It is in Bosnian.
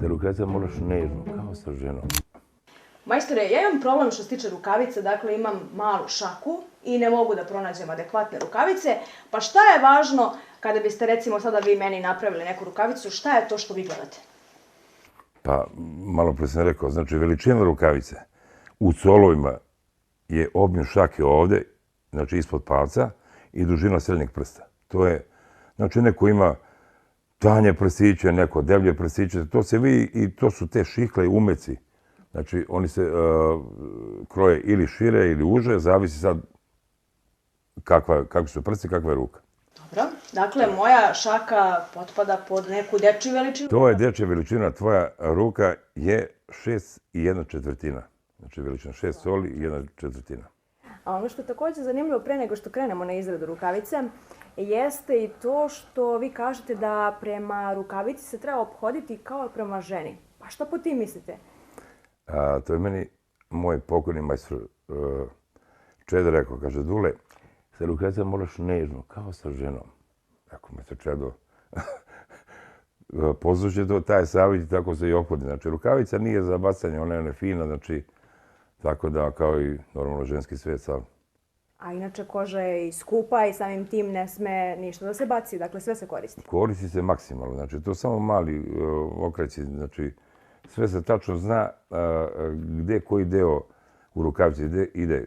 Te rukavice moraš nežno, kao sa ženom. Majstore, ja imam problem što se tiče rukavice, dakle imam malu šaku i ne mogu da pronađem adekvatne rukavice, pa šta je važno kada biste recimo sada vi meni napravili neku rukavicu, šta je to što vi gledate? Pa, malo pre sam rekao, znači veličina rukavice u colovima je obim šake ovde, znači ispod palca i dužina srednjeg prsta. To je, znači neko ima tanje prstiće, neko deblje prstiće, to se vidi i to su te šikle i umeci. Znači, oni se kroje ili šire ili uže, zavisi sad kakvi su prsti, kakva je ruka. Dobro, dakle moja šaka potpada pod neku dečju veličinu. To je dečja veličina, tvoja ruka je 6,1/4. Znači veličina 6 coli i 1/4. A ono što je također zanimljivo pre nego što krenemo na izradu rukavice, jeste i to što vi kažete da prema rukavici se treba ophoditi kao prema ženi. Pa šta po tim mislite? To je meni moj pokojni majstor Čeda rekao, kaže, Dule, sa rukavicama moraš nežno, kao sa ženom. Ako me se Čedo poslušaj to, taj savjet i tako se i ophodi. Znači, rukavica nije za bacanje, ona je fina, znači, tako da kao i normalno ženski svet sav. A inače koža je i skupa i samim tim ne sme ništa da se baci, dakle sve se koristi. Koristi se maksimalno, znači to samo mali okrajci, znači sve se tačno zna gde koji deo u rukavici ide.